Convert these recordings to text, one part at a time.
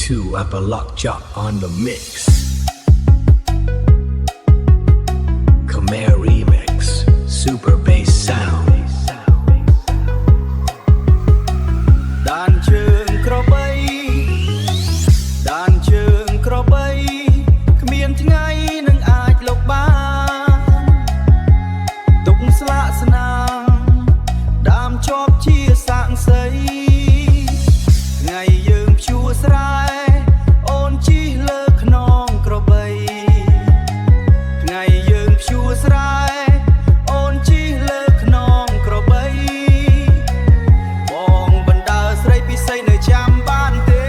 2 Upper Lockjaw on the mix. Khmer Remix, super bass sound. ដានជើងក្របីដានជើងក្របីគ្មានថ្ងៃនឹងអាចលុបបានទុកស្លាកស្នាមដាមជាប់ជាសាក់សីថ្ងៃយើងព្យួរស្រែអូនជិះលើខ្នងក្របីថ្ងៃយើងព្យួរស្រែអូនជិះលើខ្នងក្របីបងបណ្ដើស្រីពិសីនៅចាំបានទេ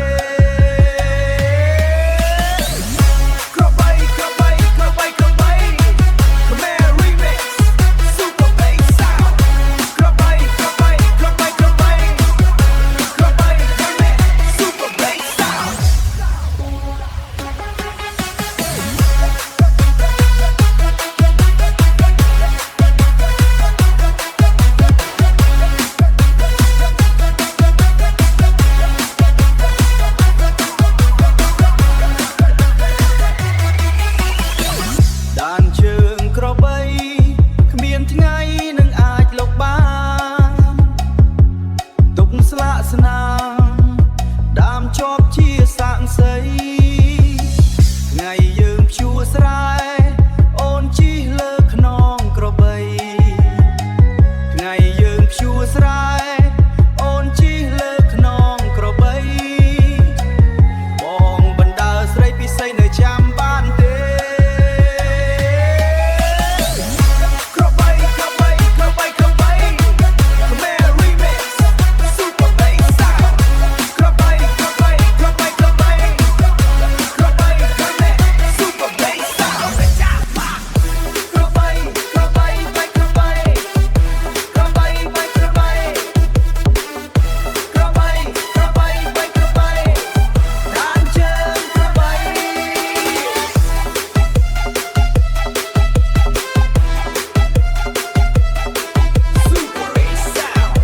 ក្របីក្របីក្របីក្របី Khmer Remix Super Bass Sound ក្របីក្របីក្របីក្របីក្របី Super Bass Sound ដានជើងក្របីគ្មានថ្ងៃនឹងអាចលុបបានទុកស្លាកស្នាមដាមជាប់ជាសាក់សីថ្ងៃយើងព្យួរស្រែអូនជិះលើខ្នងក្របីថ្ងៃយើងព្យួរស្រែអូនជិះលើខ្នងក្របីបងបណ្ដើស្រីពិសីនៅចាំបានទេក្របីក្របីក្របីក្របី Khmer Remix Super Bass Sound ក្របីក្របីក្របីក្របីក្របី Khmer Super Bass Sound ក្របីក្របីក្របីក្របីក្របីក្របីក្របីក្របីដានជើងក្របី Super Bass Sound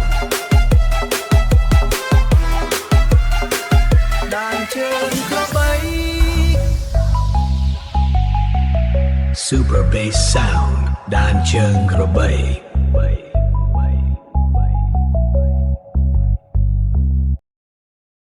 ដានជើងក្របី Super bass sound. Dan Cheng Krabai.